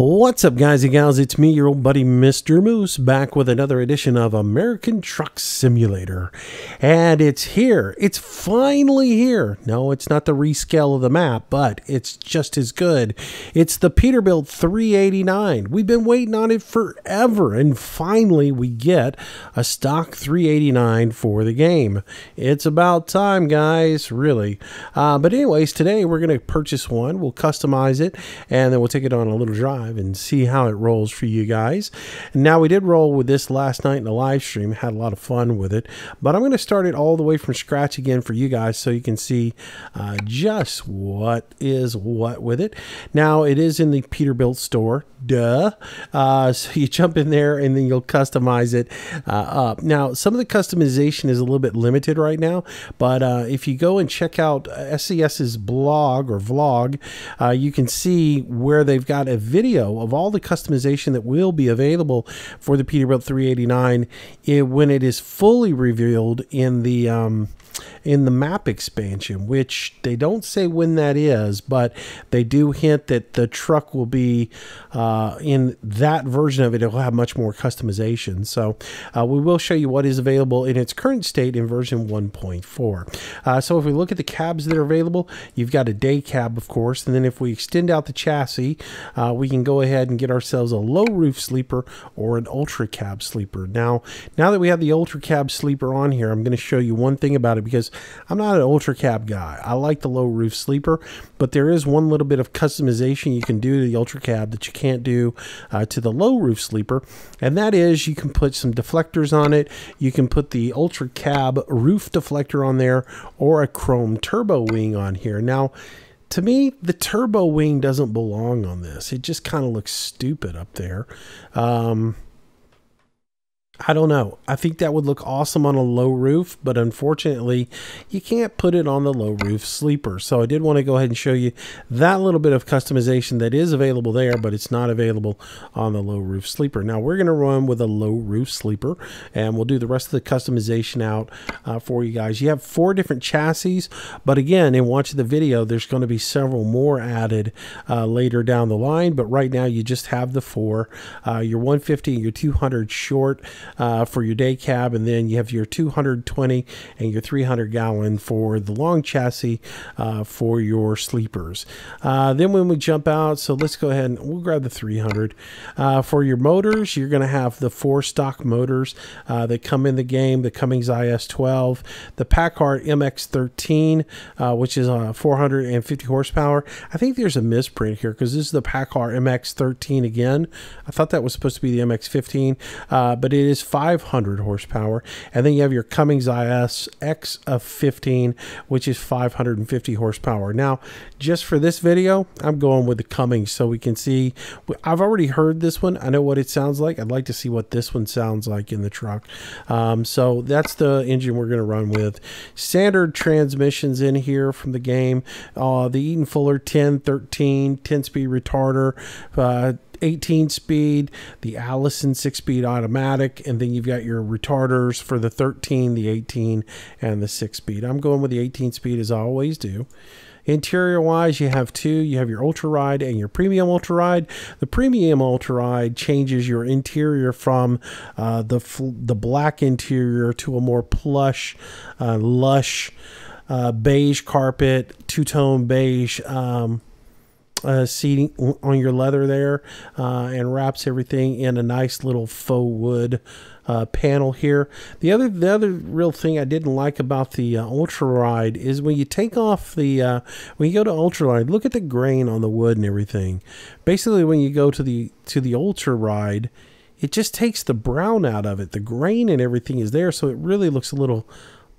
What's up, guys and gals? It's me, your old buddy Mr. Moose, back with another edition of American Truck Simulator. And it's here. It's finally here. No, it's not the rescale of the map, but it's just as good. It's the Peterbilt 389. We've been waiting on it forever, and finally we get a stock 389 for the game. It's about time, guys, really. But anyways, today we're going to purchase one. We'll customize it, and then we'll take it on a little drive and see how it rolls for you guys. And now, we did roll with this last night in the live stream, had a lot of fun with it, but I'm going to start it all the way from scratch again for you guys so you can see just what is what with it. Now, it is in the Peterbilt store, duh. So you jump in there and then you'll customize it up. Now, some of the customization is a little bit limited right now, but if you go and check out SCS's blog or vlog, you can see where they've got a video of all the customization that will be available for the Peterbilt 389 when it is fully revealed in the map expansion, which they don't say when that is, but they do hint that the truck will be in that version of it. It will have much more customization. So we will show you what is available in its current state in version 1.4. So if we look at the cabs that are available, you've got a day cab, of course, and then if we extend out the chassis, we can go ahead and get ourselves a low roof sleeper or an ultra cab sleeper. Now that we have the ultra cab sleeper on here, I'm going to show you one thing about it, because I'm not an ultra cab guy. I like the low roof sleeper, but there is one little bit of customization you can do to the ultra cab that you can't do to the low roof sleeper, and that is you can put some deflectors on it. You can put the ultra cab roof deflector on there, or a chrome turbo wing on here. Now, to me, the turbo wing doesn't belong on this. It just kind of looks stupid up there. I don't know. I think that would look awesome on a low roof, but unfortunately, you can't put it on the low roof sleeper. So I did want to go ahead and show you that little bit of customization that is available there, but it's not available on the low roof sleeper. Now, we're going to run with a low roof sleeper, and we'll do the rest of the customization out for you guys. You have 4 different chassis, but again, in watching the video, there's going to be several more added later down the line, but right now you just have the 4. Your 150 and your 200 short for your day cab, and then you have your 220 and your 300 gallon for the long chassis for your sleepers. Then when we jump out, so let's go ahead and we'll grab the 300. For your motors, you're going to have the 4 stock motors that come in the game, the Cummins IS-12, the Packard MX-13, which is 450 horsepower. I think there's a misprint here because this is the Packard MX-13 again. I thought that was supposed to be the MX-15, but it is 500 horsepower. And then you have your Cummins IS of 15, which is 550 horsepower. Now, just for this video, I'm going with the Cummins so we can see. I've already heard this one. I know what it sounds like. I'd like to see what this one sounds like in the truck. So that's the engine we're going to run with. Standard transmissions in here from the game. The Eaton Fuller 1013 10-speed retarder, 18 speed, the Allison 6-speed automatic, and then you've got your retarders for the 13, the 18, and the 6-speed. I'm going with the 18 speed as I always do. Interior wise, you have 2. You have your ultra ride and your premium ultra ride. The premium ultra ride changes your interior from the black interior to a more plush, lush beige carpet, two-tone beige seating on your leather there, and wraps everything in a nice little faux wood panel here. The other real thing I didn't like about the ultra ride is when you take off the when you go to ultra ride, look at the grain on the wood and everything. Basically, when you go to the ultra ride, it just takes the brown out of it. The grain and everything is there, so it really looks a little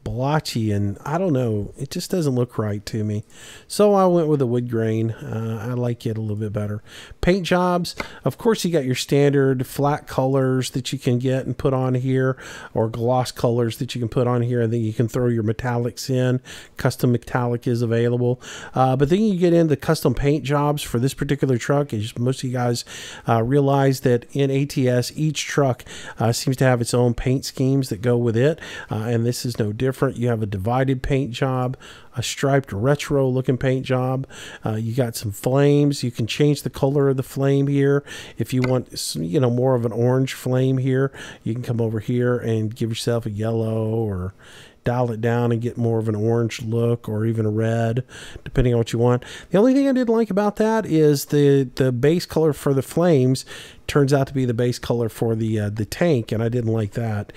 blotchy, and I don't know, it just doesn't look right to me. So I went with a wood grain. I like it a little bit better. Paint jobs, of course, you got your standard flat colors that you can get and put on here, or gloss colors that you can put on here, and then you can throw your metallics in. Custom metallic is available, but then you get into custom paint jobs for this particular truck. As most of you guys realize that in ATS, each truck seems to have its own paint schemes that go with it, and this is no different. different. You have a divided paint job, a striped retro looking paint job. You got some flames. You can change the color of the flame here. If you want, you know, more of an orange flame here, you can come over here and give yourself a yellow, or dial it down and get more of an orange look, or even a red, depending on what you want. The only thing I didn't like about that is the base color for the flames turns out to be the base color for the tank, and I didn't like that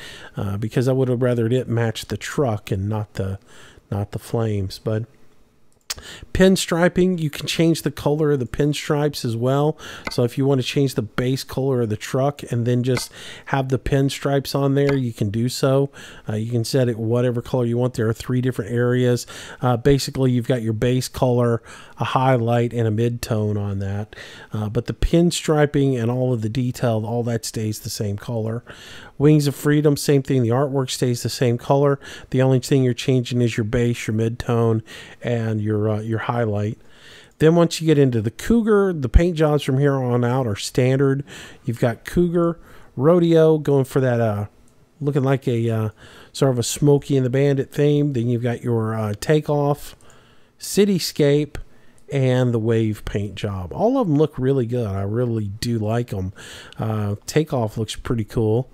because I would have rather it match the truck and not the flames. But pinstriping, you can change the color of the pinstripes as well. So if you want to change the base color of the truck and then just have the pinstripes on there, you can do so. You can set it whatever color you want. There are 3 different areas. Basically, you've got your base color, a highlight, and a mid-tone on that. But the pinstriping and all of the detail, all that stays the same color. Wings of Freedom, same thing. The artwork stays the same color. The only thing you're changing is your base, your mid-tone, and your highlight. Then once you get into the Cougar, the paint jobs from here on out are standard. You've got Cougar, Rodeo, going for that looking like a sort of a Smokey and the Bandit theme. Then you've got your Takeoff, Cityscape, and the Wave paint job. All of them look really good. I really do like them. Takeoff looks pretty cool.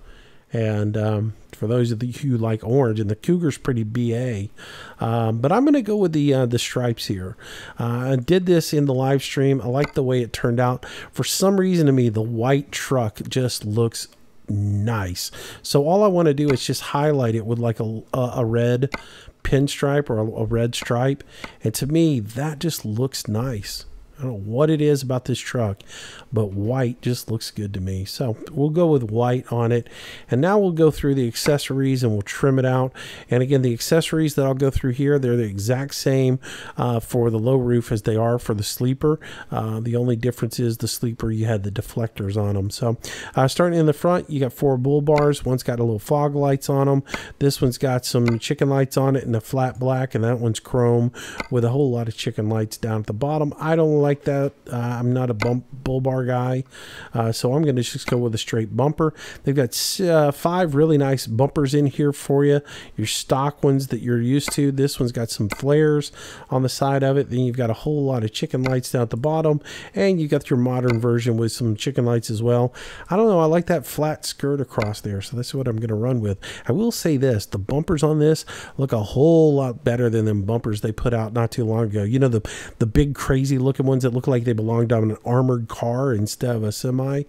And for those of you who like orange, and the Cougar's pretty BA. But I'm going to go with the stripes here. I did this in the live stream. I like the way it turned out. For some reason to me, the white truck just looks nice. So all I want to do is just highlight it with like a red pinstripe or a red stripe. And to me, that just looks nice. I don't know what it is about this truck, but white just looks good to me. So we'll go with white on it. And now we'll go through the accessories and we'll trim it out. And again, the accessories that I'll go through here, they're the exact same for the low roof as they are for the sleeper. The only difference is the sleeper, you had the deflectors on them. So starting in the front, you got 4 bull bars. One's got a little fog lights on them. This one's got some chicken lights on it in a flat black, and that one's chrome with a whole lot of chicken lights down at the bottom. I don't like that. I'm not a bull bar guy, so I'm going to just go with a straight bumper. They've got 5 really nice bumpers in here for you. Your stock ones that you're used to. This one's got some flares on the side of it. Then you've got a whole lot of chicken lights down at the bottom, and you got your modern version with some chicken lights as well. I don't know. I like that flat skirt across there, so that's what I'm going to run with. I will say this: the bumpers on this look a whole lot better than them bumpers they put out not too long ago. You know, the big crazy looking ones that look like they belonged on an armored car instead of a semi.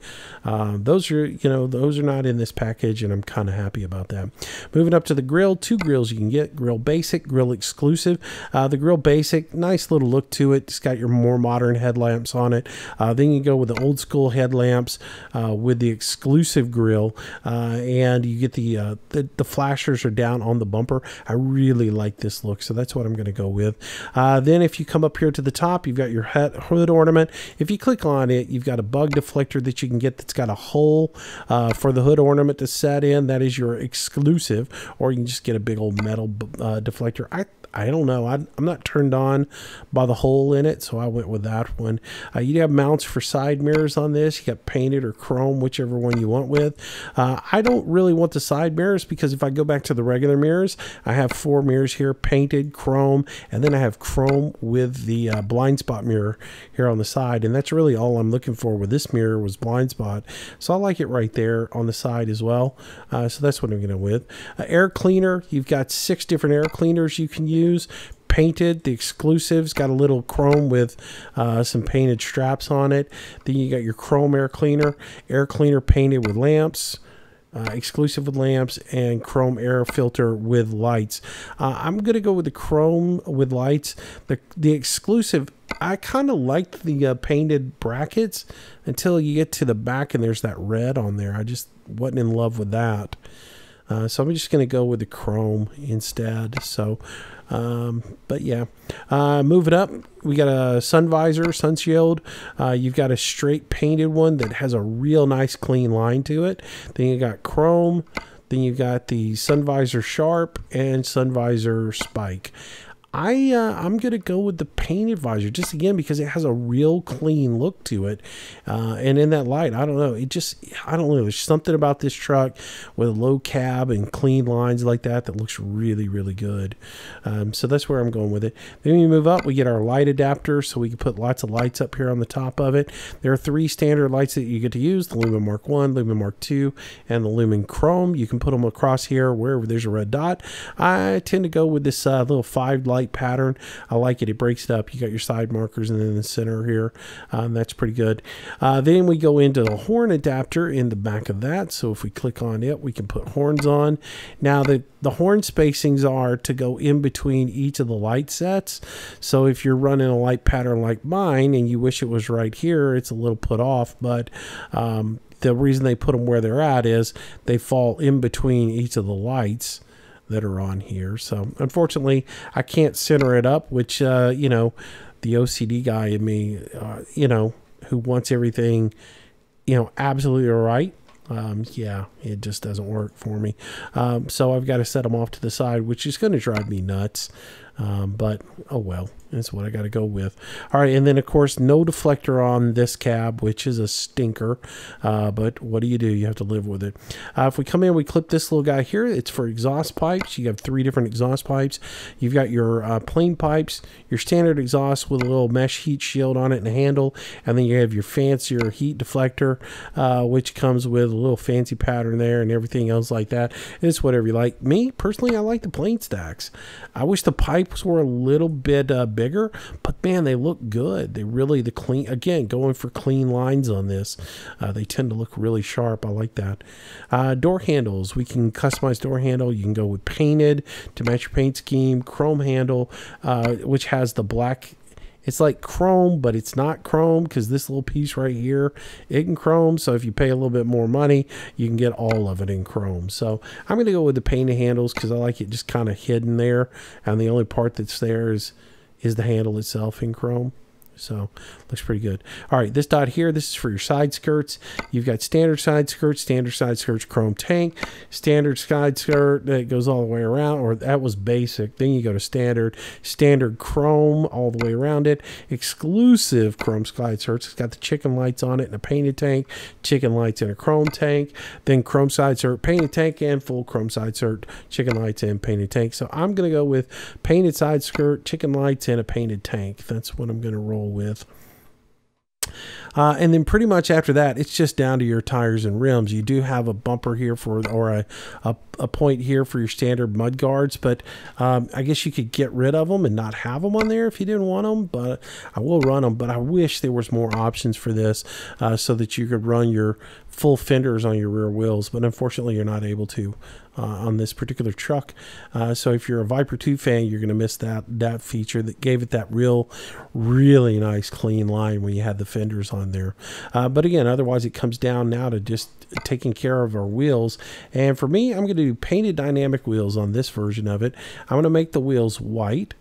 Those are not in this package, and I'm kind of happy about that. Moving up to the grill, 2 grills you can get: Grill Basic, Grill Exclusive. The Grill Basic, nice little look to it. It's got your more modern headlamps on it. Then you go with the old school headlamps with the Exclusive grill, and you get the flashers are down on the bumper. I really like this look, so that's what I'm going to go with. Then if you come up here to the top, you've got your hood ornament. If you click on it, you've got a bug deflector that you can get that's got a hole for the hood ornament to set in. That is your Exclusive, or you can just get a big old metal deflector. I don't know. I'm not turned on by the hole in it, so I went with that one. You have mounts for side mirrors on this. You got painted or chrome, whichever one you want with. I don't really want the side mirrors, because if I go back to the regular mirrors, I have 4 mirrors here, painted, chrome, and then I have chrome with the blind spot mirror here on the side, and that's really all I'm looking for with this mirror was blind spot. So I like it right there on the side as well. So that's what I'm going to with. Air cleaner, you've got 6 different air cleaners you can use. Painted, the Exclusive's got a little chrome with some painted straps on it. Then you got your chrome air cleaner painted with lamps, Exclusive with lamps, and chrome air filter with lights. I'm gonna go with the chrome with lights. The Exclusive, I kind of liked the painted brackets until you get to the back and there's that red on there. I just wasn't in love with that. So I'm just going to go with the chrome instead. So, but yeah, moving up, we got a sun visor, sun shield. You've got a straight painted one that has a real nice clean line to it. Then you got chrome. Then you got the sun visor sharp and sun visor spike. I'm gonna go with the painted visor, just again because it has a real clean look to it, and in that light, I don't know, I don't know, there's something about this truck with a low cab and clean lines like that looks really, really good. So that's where I'm going with it. Then we move up, we get our light adapter, so we can put lots of lights up here on the top of it. There are 3 standard lights that you get to use: the Lumen Mark 1, Lumen Mark 2, and the Lumen Chrome. You can put them across here wherever there's a red dot. I tend to go with this little 5 light pattern. I like it. It breaks it up. You got your side markers and then the center here. That's pretty good. Then we go into the horn adapter in the back of that. So if we click on it, we can put horns on. Now the horn spacings are to go in between each of the light sets. So if you're running a light pattern like mine and you wish it was right here, it's a little put off, but the reason they put them where they're at is they fall in between each of the lights that are on here. So unfortunately I can't center it up, which you know, the OCD guy in me, you know, who wants everything, you know, absolutely right. Yeah, it just doesn't work for me. So I've got to set them off to the side, which is going to drive me nuts. But oh well, that's what I got to go with. All right, and then of course no deflector on this cab, which is a stinker, but what do? You have to live with it. If we come in, we clip this little guy here. It's for exhaust pipes. You have 3 different exhaust pipes. You've got your plain pipes, your standard exhaust with a little mesh heat shield on it and a handle, and then you have your fancier heat deflector, which comes with a little fancy pattern there and everything else like that. It's whatever you like. Me personally, I like the plain stacks. I wish the pipes were a little bit bigger, but man, they look good. They really, the clean, again, going for clean lines on this. They tend to look really sharp. I like that. Door handles, we can customize door handle. You can go with painted to match your paint scheme, chrome handle, which has the black. It's like chrome, but it's not chrome because this little piece right here, it can chrome. So if you pay a little bit more money, you can get all of it in chrome. So I'm going to go with the painted handles because I like it just kind of hidden there. And the only part that's there is the handle itself in chrome. So looks pretty good. All right, this dot here, this is for your side skirts. You've got standard side skirts, chrome tank, standard side skirt that goes all the way around, or that was basic. Then you go to standard chrome all the way around it, exclusive chrome side skirts. It's got the chicken lights on it and a painted tank, chicken lights and a chrome tank, then chrome side skirt, painted tank, and full chrome side skirt, chicken lights and painted tank. So I'm going to go with painted side skirt, chicken lights, and a painted tank. That's what I'm going to roll with. And then pretty much after that, it's just down to your tires and rims. You do have a bumper here for, or a point here for your standard mud guards, but I guess you could get rid of them and not have them on there if you didn't want them, but I will run them. But I wish there was more options for this so that you could run your full fenders on your rear wheels, but unfortunately you're not able to on this particular truck. So if you're a Viper 2 fan, you're going to miss that feature that gave it that really nice clean line when you had the fenders on there. But again, otherwise it comes down now to just taking care of our wheels. And for me, I'm going to do painted dynamic wheels on this version of it. I'm going to make the wheels white,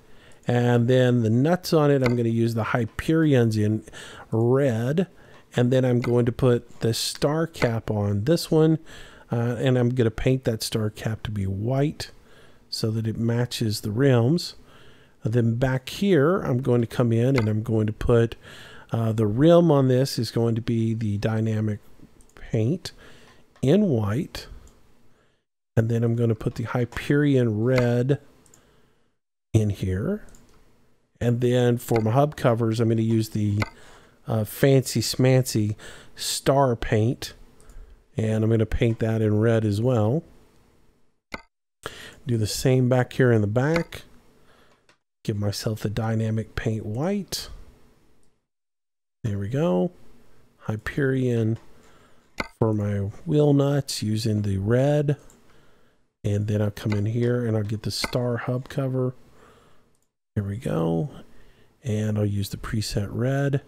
and then the nuts on it, I'm going to use the Hyperions in red, and then I'm going to put the star cap on this one, and I'm going to paint that star cap to be white so that it matches the rims. And then back here, I'm going to come in and I'm going to put the rim on this is going to be the dynamic paint in white. And then I'm going to put the Hyperion red in here. And then for my hub covers, I'm going to use the fancy smancy star paint. And I'm going to paint that in red as well. Do the same back here in the back. Give myself the dynamic paint white. There we go. Hyperion for my wheel nuts using the red. And then I'll come in here and I'll get the star hub cover. There we go. And I'll use the preset red.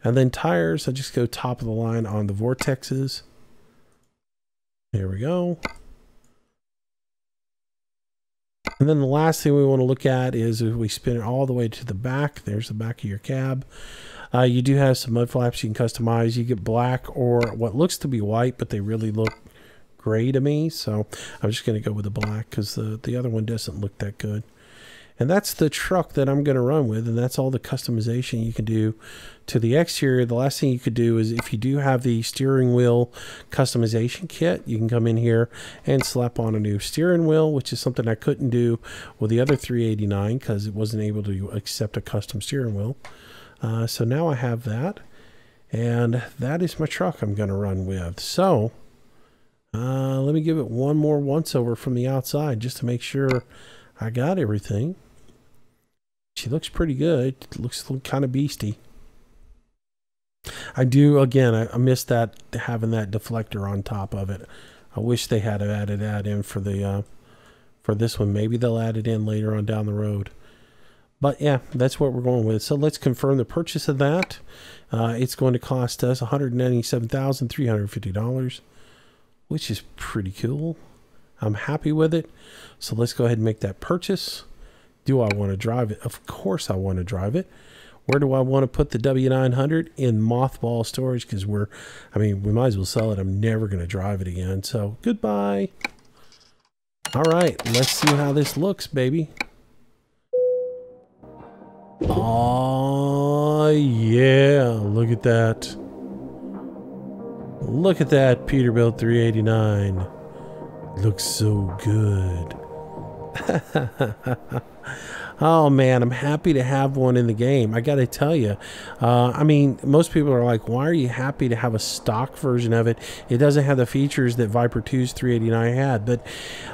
And then tires, I just go top of the line on the vortexes. There we go. And then the last thing we want to look at is if we spin it all the way to the back. There's the back of your cab. You do have some mud flaps you can customize. You get black or what looks to be white, but they really look gray to me. So I'm just going to go with the black because the other one doesn't look that good. And that's the truck that I'm going to run with, and that's all the customization you can do to the exterior. The last thing you could do is, if you do have the steering wheel customization kit, you can come in here and slap on a new steering wheel, which is something I couldn't do with the other 389 because it wasn't able to accept a custom steering wheel. So now I have that, and that is my truck I'm going to run with. So let me give it one more once over from the outside just to make sure I got everything. She looks pretty good. It looks kind of beastie. I do, again, I missed that, having that deflector on top of it. I wish they had added that in for the for this one. Maybe they'll add it in later on down the road. But yeah, that's what we're going with. So let's confirm the purchase of that. It's going to cost us $197,350, which is pretty cool. I'm happy with it. So let's go ahead and make that purchase. Do I want to drive it? Of course I want to drive it. Where do I want to put the W900? In mothball storage, because we might as well sell it. I'm never going to drive it again. So goodbye. All right, let's see how this looks, baby. Oh yeah, look at that. Look at that Peterbilt 389. Looks so good. Oh man, I'm happy to have one in the game. I gotta tell you, I mean, most people are like, why are you happy to have a stock version of it? It doesn't have the features that Viper 2's 389 had. But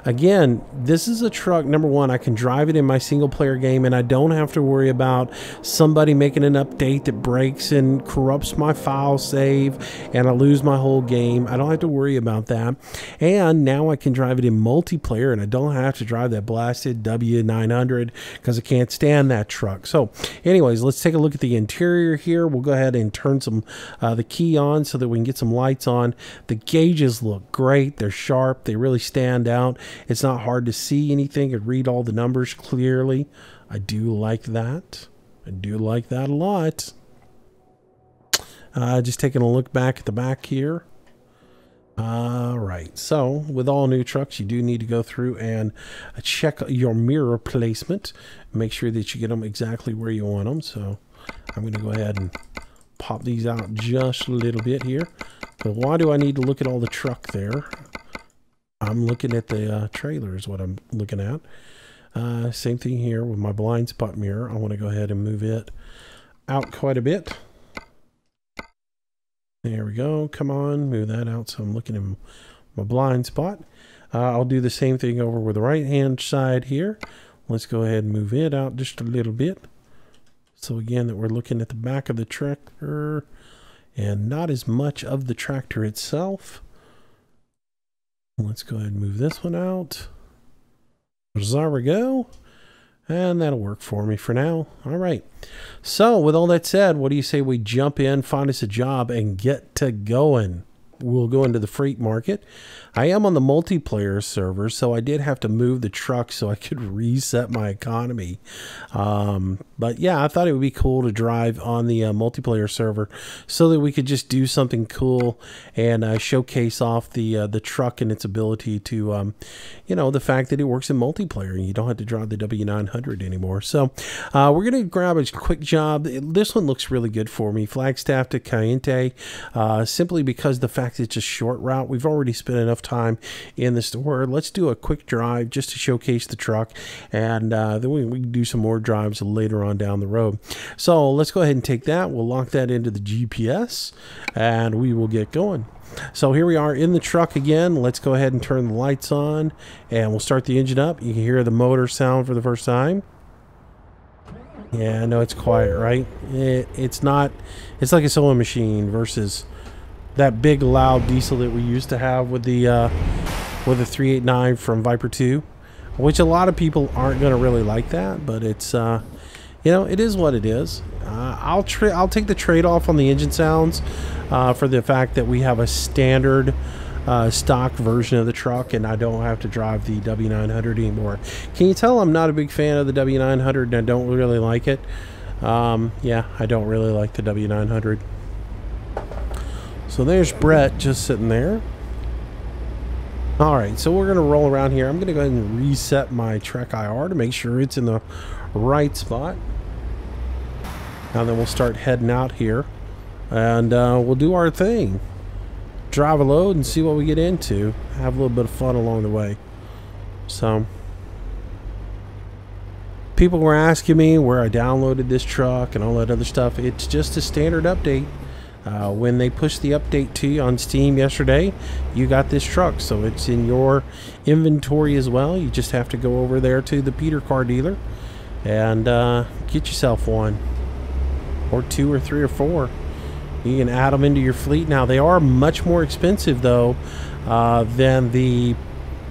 again, this is a truck, number one, I can drive it in my single player game, and I don't have to worry about somebody making an update that breaks and corrupts my file save and I lose my whole game. I don't have to worry about that. And now I can drive it in multiplayer, and I don't have to drive that blasted W900 because I can't stand that truck. So anyways, let's take a look at the interior here. We'll go ahead and turn some the key on so that we can get some lights on. The gauges look great. They're sharp. They really stand out. It's not hard to see anything and read all the numbers clearly. I do like that. I do like that a lot. Just taking a look back at the back here. Right, so with all new trucks, you do need to go through and check your mirror placement. Make sure that you get them exactly where you want them. So I'm going to go ahead and pop these out just a little bit here. But why do I need to look at all the truck there? I'm looking at the trailer is what I'm looking at. Same thing here with my blind spot mirror. I want to go ahead and move it out quite a bit. There we go. Come on, move that out so I'm looking in my blind spot. I'll do the same thing over with the right hand side here. Let's go ahead and move it out just a little bit. So again, that we're looking at the back of the tractor and not as much of the tractor itself. Let's go ahead and move this one out. There we go. And that'll work for me for now. All right. So with all that said, what do you say we jump in, find us a job, and get to going? We'll go into the freight market. I am on the multiplayer server, so I did have to move the truck so I could reset my economy. But yeah, I thought it would be cool to drive on the multiplayer server so that we could just do something cool and showcase off the truck and its ability to, you know, the fact that it works in multiplayer and you don't have to drive the W900 anymore. So we're going to grab a quick job. This one looks really good for me. Flagstaff to Cayente, simply because the fact it's a short route. We've already spent enough time in the store. Let's do a quick drive just to showcase the truck, and then we can do some more drives later on down the road. So let's go ahead and take that. We'll lock that into the GPS and we will get going. So here we are in the truck again. Let's go ahead and turn the lights on and we'll start the engine up. You can hear the motor sound for the first time. Yeah, I know it's quiet, right? It's not, it's like a sewing machine versus that big loud diesel that we used to have with the 389 from Viper 2, which a lot of people aren't going to really like that, but it's you know, it is what it is. I'll take the trade-off on the engine sounds for the fact that we have a standard stock version of the truck and I don't have to drive the W900 anymore. Can you tell I'm not a big fan of the W900 and I don't really like it? Yeah, I don't really like the W900. So there's Brett just sitting there. All right, so we're going to roll around here. I'm going to go ahead and reset my Trek IR to make sure it's in the right spot. And then we'll start heading out here. And we'll do our thing. Drive a load and see what we get into. Have a little bit of fun along the way. So, people were asking me where I downloaded this truck and all that other stuff. It's just a standard update. When they pushed the update to you on Steam yesterday, you got this truck, so it's in your inventory as well. You just have to go over there to the Peter car dealer and get yourself one, or two, or three, or four. You can add them into your fleet. Now, they are much more expensive though than the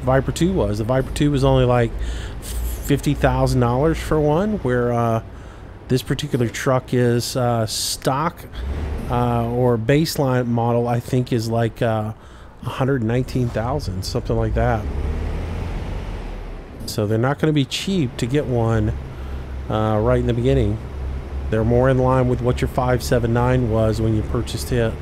Viper 2 was. The Viper 2 was only like $50,000 for one, where this particular truck is stock or baseline model, I think, is like $119,000, something like that. So they're not going to be cheap to get one right in the beginning. They're more in line with what your 579 was when you purchased it.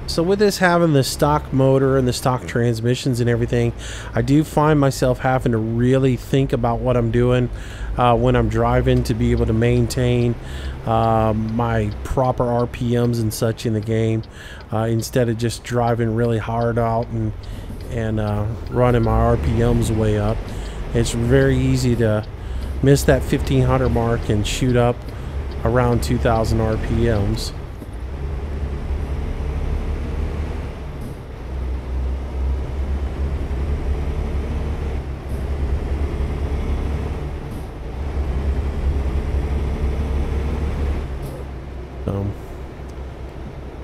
So with this having the stock motor and the stock transmissions and everything, I do find myself having to really think about what I'm doing when I'm driving to be able to maintain my proper RPMs and such in the game, instead of just driving really hard out and running my RPMs way up. It's very easy to miss that 1500 mark and shoot up around 2000 RPMs.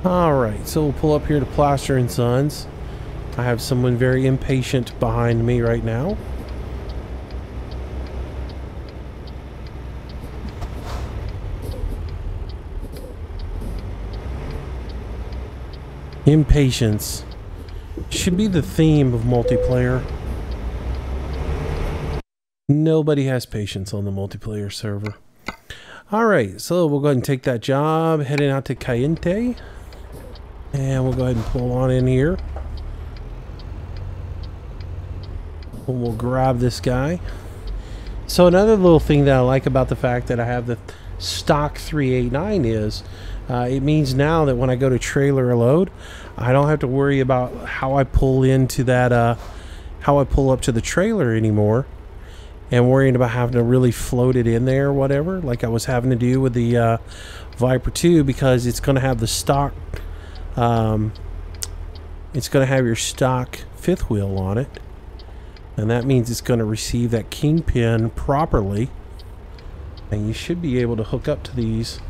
Alright, so we'll pull up here to Plaster and Sons. I have someone very impatient behind me right now. Impatience should be the theme of multiplayer. Nobody has patience on the multiplayer server. Alright, so we'll go ahead and take that job, heading out to Cayente. And we'll go ahead and pull on in here. And we'll grab this guy. So another little thing that I like about the fact that I have the stock 389 is it means now that when I go to trailer load, I don't have to worry about how I pull into that, how I pull up to the trailer anymore, and worrying about having to really float it in there or whatever, like I was having to do with the Viper 2, because it's going to have the stock, it's going to have your stock fifth wheel on it, and that means it's going to receive that kingpin properly, and you should be able to hook up to these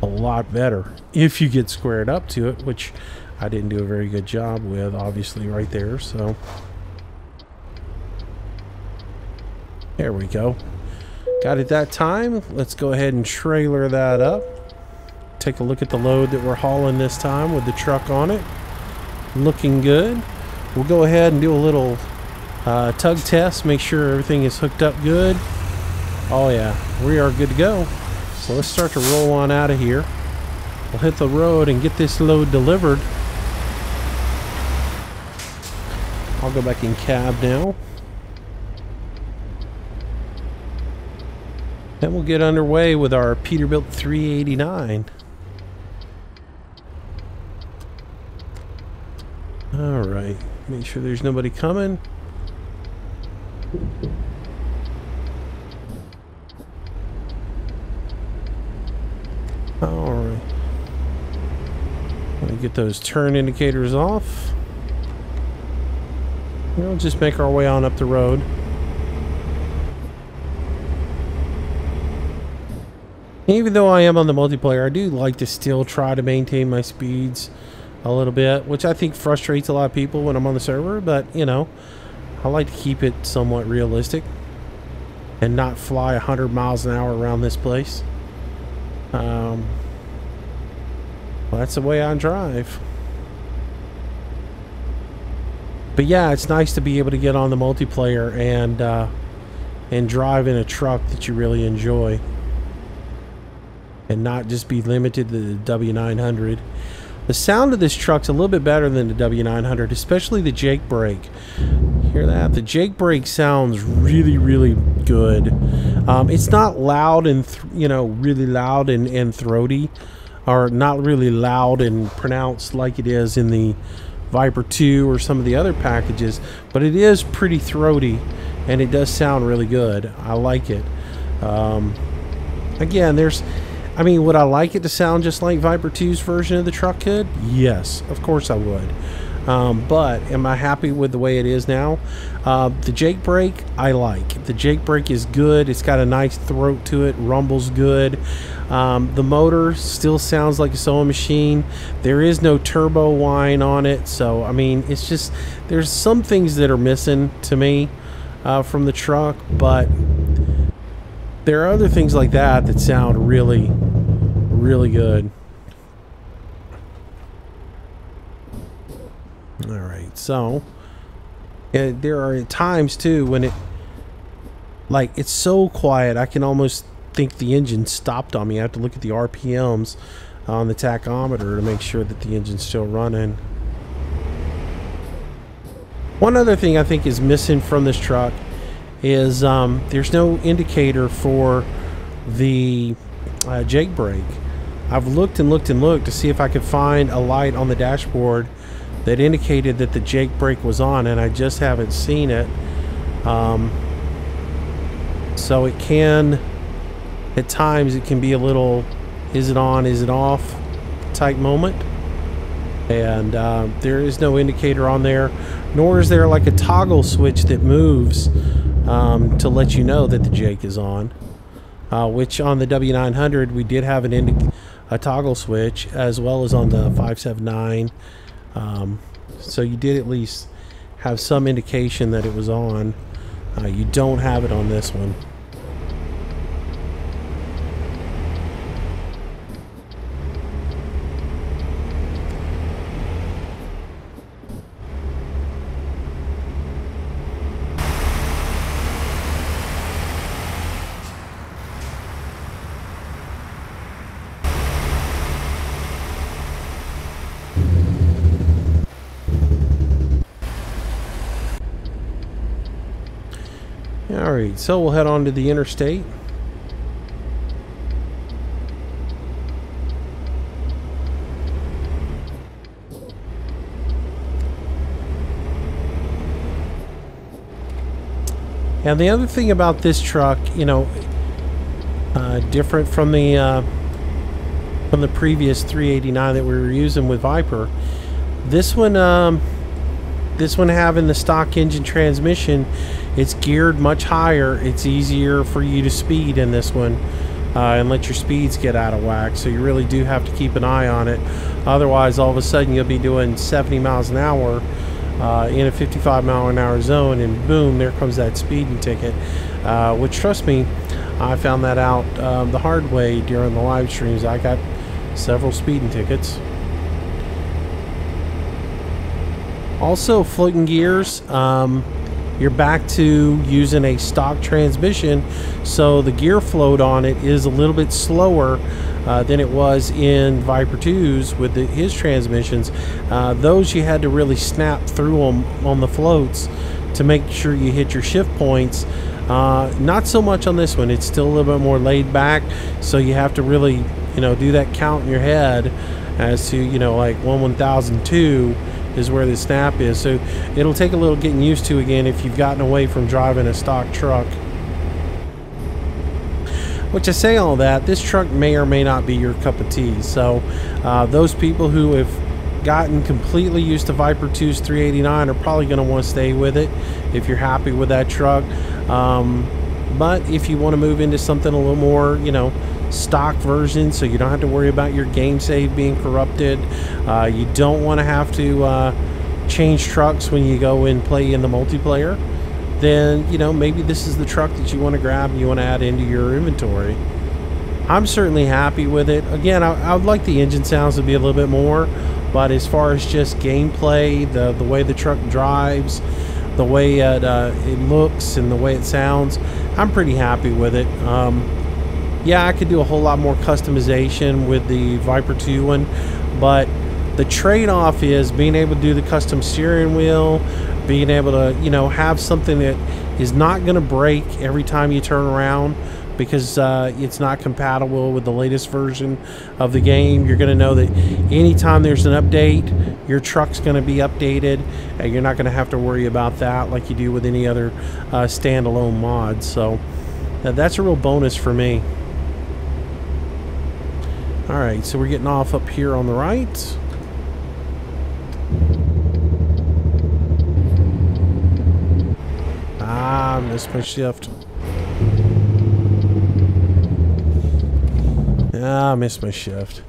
a lot better if you get squared up to it, which I didn't do a very good job with, obviously, right there. So there we go, got it that time. Let's go ahead and trailer that up, take a look at the load that we're hauling this time with the truck on it. Looking good. We'll go ahead and do a little tug test, make sure everything is hooked up good. Oh yeah, we are good to go. So let's start to roll on out of here. We'll hit the road and get this load delivered. I'll go back in cab now. Then we'll get underway with our Peterbilt 389. Alright, make sure there's nobody coming. Alright. Let me get those turn indicators off. We'll just make our way on up the road. Even though I am on the multiplayer, I do like to still try to maintain my speeds a little bit, which I think frustrates a lot of people when I'm on the server, but you know, I like to keep it somewhat realistic and not fly 100 miles an hour around this place. Well, that's the way I drive. But yeah, it's nice to be able to get on the multiplayer and drive in a truck that you really enjoy, and not just be limited to the W900. The sound of this truck's a little bit better than the W900, especially the Jake brake. Hear that? The Jake brake sounds really, really good. It's not loud and really loud and throaty, or not really loud and pronounced like it is in the Viper 2 or some of the other packages, but it is pretty throaty, and it does sound really good. I like it. Again, would I like it to sound just like Viper 2's version of the truck could? Yes, of course I would. But am I happy with the way it is now? The Jake brake, I like. The Jake brake is good. It's got a nice throat to it, rumbles good. The motor still sounds like a sewing machine. There is no turbo whine on it, so I mean, it's just, there's some things that are missing to me from the truck, but there are other things like that sound really, really good. All right, so there are times too when it's so quiet I can almost think the engine stopped on me. I have to look at the RPMs on the tachometer to make sure that the engine's still running. One other thing I think is missing from this truck is there's no indicator for the Jake brake. I've looked and looked and looked to see if I could find a light on the dashboard that indicated that the Jake brake was on, and I just haven't seen it. So it can, at times it can be a little, is it on, is it off type moment. And there is no indicator on there, nor is there like a toggle switch that moves to let you know that the Jake is on, which on the W900 we did have a toggle switch, as well as on the 579. So you did at least have some indication that it was on. You don't have it on this one. Alright, so we'll head on to the interstate. And the other thing about this truck, different from the previous 389 that we were using with Viper, this one having the stock engine transmission, it's geared much higher. It's easier for you to speed in this one and let your speeds get out of whack, so you really do have to keep an eye on it. Otherwise, all of a sudden you'll be doing 70 miles an hour in a 55 mile an hour zone, and boom, there comes that speeding ticket, which, trust me, I found that out the hard way during the live streams. I got several speeding tickets. Also, floating gears, you're back to using a stock transmission, so the gear float on it is a little bit slower than it was in Viper 2's with his transmissions. Those you had to really snap through them on the floats to make sure you hit your shift points. Not so much on this one. It's still a little bit more laid back, so you have to really, do that count in your head as to, like 1/1002 is where the snap is. So it'll take a little getting used to again if you've gotten away from driving a stock truck. Which, I say all that, this truck may or may not be your cup of tea. So those people who have gotten completely used to Viper 2's 389 are probably going to want to stay with it if you're happy with that truck. But if you want to move into something a little more, stock version, so you don't have to worry about your game save being corrupted, you don't want to have to change trucks when you go and play in the multiplayer, then maybe this is the truck that you want to grab and you want to add into your inventory. I'm certainly happy with it. Again, I would like the engine sounds to be a little bit more, but as far as just gameplay, the way the truck drives, the way it looks and the way it sounds, I'm pretty happy with it. Yeah, I could do a whole lot more customization with the Viper 2 one, but The trade-off is being able to do the custom steering wheel, being able to, you know, have something that is not going to break every time you turn around, because it's not compatible with the latest version of the game. You're going to know that anytime there's an update, your truck's going to be updated, and you're not going to have to worry about that like you do with any other standalone mod. So that's a real bonus for me. Alright, so we're getting off up here on the right. Ah, missed my shift. Ah, I missed my shift.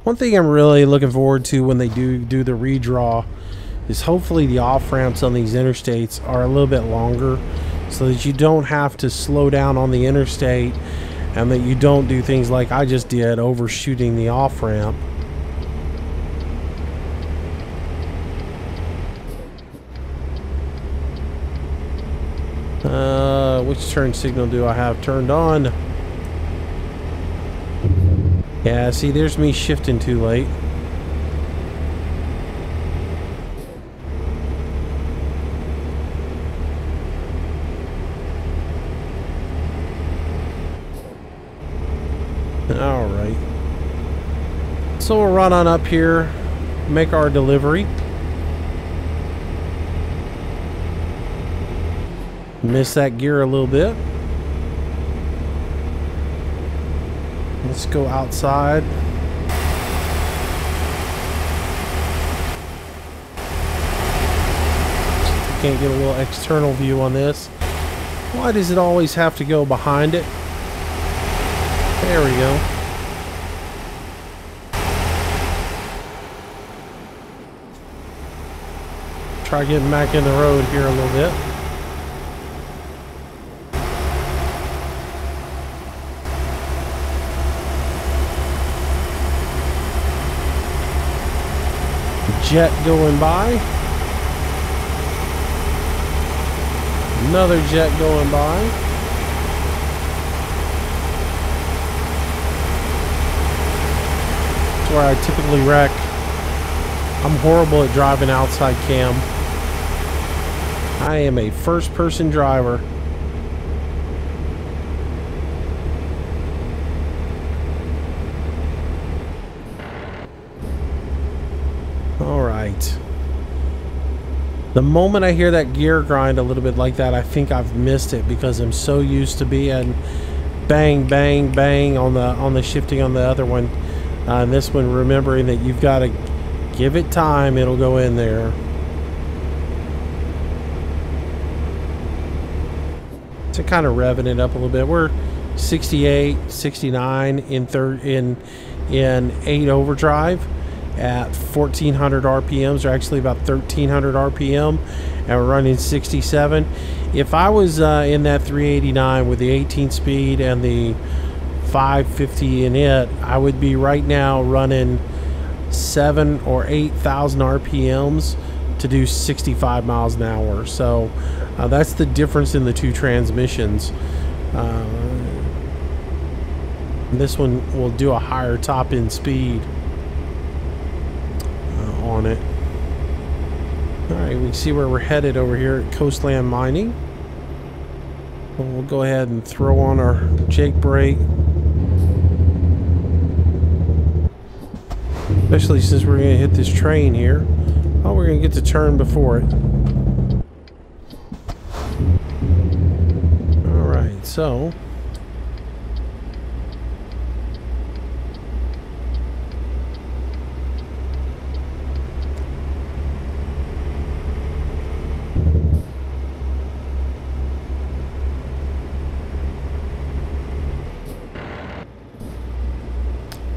One thing I'm really looking forward to when they do the redraw is hopefully the off-ramps on these interstates are a little bit longer, so that you don't have to slow down on the interstate, and that you don't do things like I just did, overshooting the off-ramp. Which turn signal do I have turned on? Yeah, see, there's me shifting too late. Alright. So we'll run on up here, make our delivery. Miss that gear a little bit. Let's go outside. Can't get a little external view on this. Why does it always have to go behind it? There we go. Try getting back in the road here a little bit. Jet going by. Another jet going by. That's where I typically wreck. I'm horrible at driving outside cam. I am a first-person driver. Alright. The moment I hear that gear grind a little bit like that, I think I've missed it, because I'm so used to being bang, bang, bang on the shifting on the other one. And this one, remembering that you've got to give it time, it'll go in there. So kind of revving it up a little bit. We're 68, 69 in 8 overdrive at 1400 RPMs, or actually about 1300 RPM, and we're running 67. If I was in that 389 with the 18 speed and the 550 in it, I would be right now running 7,000 or 8,000 RPMs to do 65 miles an hour. So that's the difference in the two transmissions. This one will do a higher top end speed on it. Alright, we can see where we're headed over here at Coastland Mining. We'll go ahead and throw on our Jake brake. Especially since we're going to hit this train here. Oh, we're going to get to turn before it. Alright, so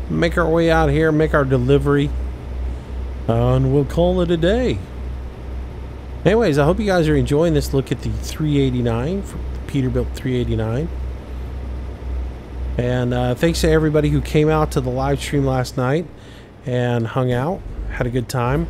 make our way out here, make our delivery, and we'll call it a day. Anyways, I hope you guys are enjoying this look at the 389, the Peterbilt 389. And thanks to everybody who came out to the live stream last night and hung out, had a good time.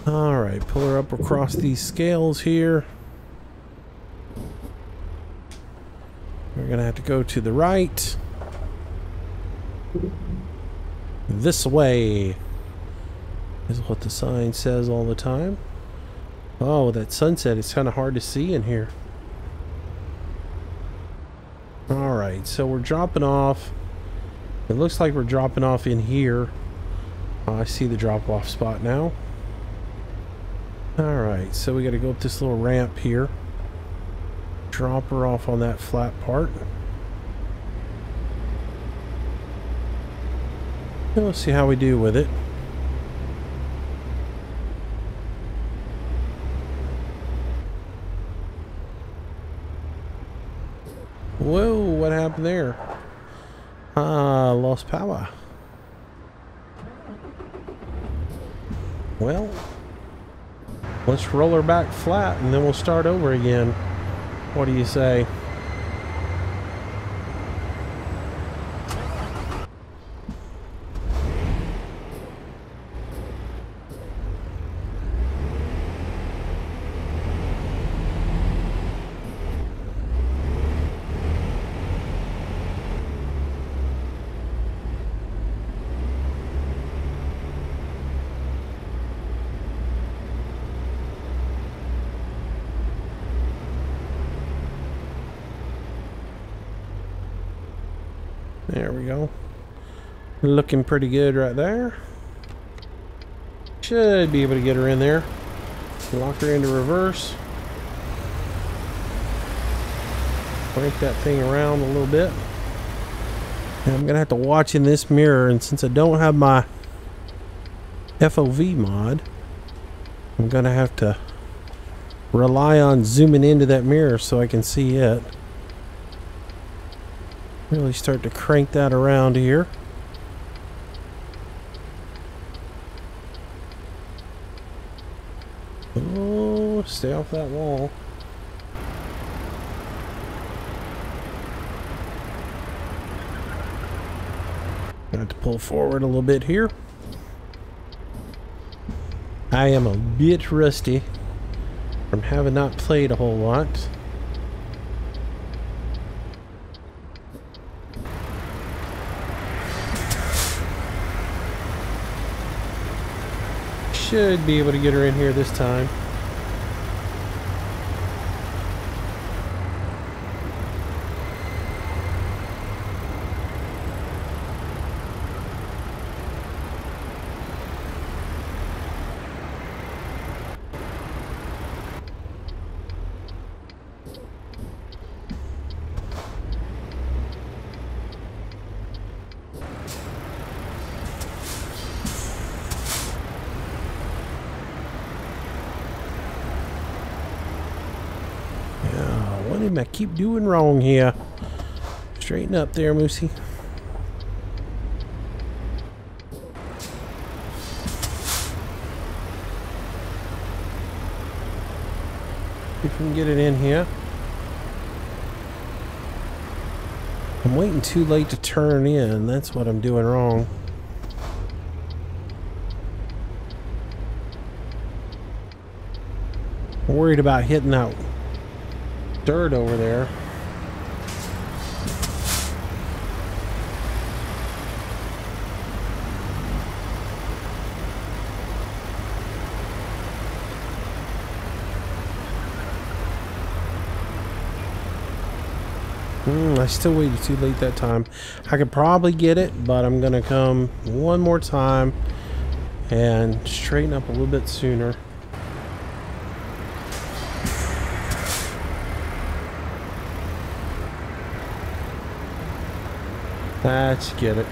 All right, pull her up across these scales here. We're gonna have to go to the right. This way is what the sign says all the time. Oh, that sunset is kind of hard to see in here. All right, so we're dropping off. It looks like we're dropping off in here. I see the drop-off spot now. All right, so we got to go up this little ramp here. Drop her off on that flat part. We'll see how we do with it. Whoa, what happened there? Lost power. Well, let's roll her back flat and then we'll start over again. What do you say? There we go. Looking pretty good right there. Should be able to get her in there. Lock her into reverse. Crank that thing around a little bit. And I'm gonna have to watch in this mirror, and since I don't have my FOV mod, I'm gonna have to rely on zooming into that mirror so I can see it. Really start to crank that around here. Oh, stay off that wall. I have to pull forward a little bit here. I am a bit rusty from having not played a whole lot. Should be able to get her in here this time. What did I keep doing wrong here? Straighten up there, Moosey. If we can get it in here. I'm waiting too late to turn in. That's what I'm doing wrong. I'm worried about hitting that dirt over there. I still waited too late that time. I could probably get it, but I'm gonna come one more time and straighten up a little bit sooner. Let's get it.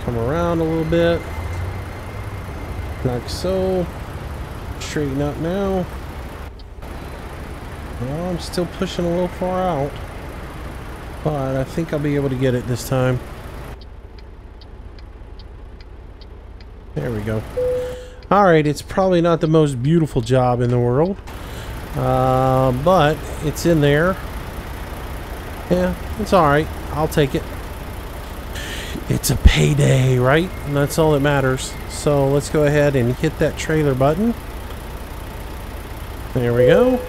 Come around a little bit. Like so. Straighten up now. Well, I'm still pushing a little far out. But I think I'll be able to get it this time. There we go. Alright, it's probably not the most beautiful job in the world. But it's in there. Yeah, it's alright. I'll take it. It's a payday, right? And that's all that matters. So let's go ahead and hit that trailer button. There we go.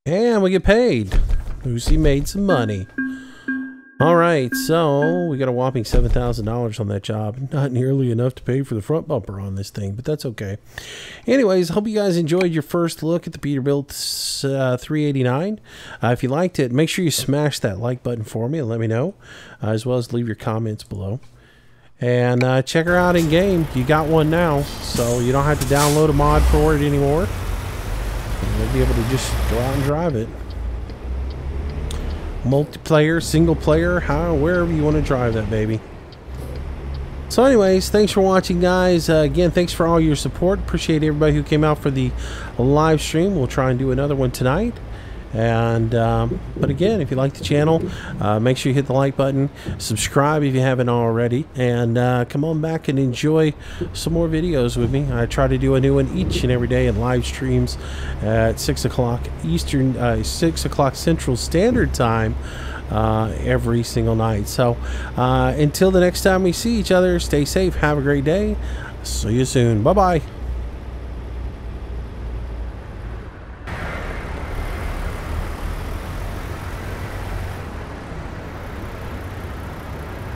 And we get paid. Lucy made some money. Alright, so we got a whopping $7,000 on that job. Not nearly enough to pay for the front bumper on this thing, but that's okay. Anyways, hope you guys enjoyed your first look at the Peterbilt 389. If you liked it, make sure you smash that like button for me and let me know, as well as leave your comments below. And check her out in game. You got one now, so you don't have to download a mod for it anymore. You'll be able to just go out and drive it. Multiplayer, single player, wherever you want to drive that baby. So anyways, thanks for watching, guys. Again, thanks for all your support. Appreciate everybody who came out for the live stream. We'll try and do another one tonight. And but again, if you like the channel, make sure you hit the like button, subscribe if you haven't already, and come on back and enjoy some more videos with me. I try to do a new one each and every day in live streams at 6 o'clock Eastern, 6 o'clock Central Standard Time every single night. So until the next time we see each other, stay safe, have a great day, see you soon, bye bye.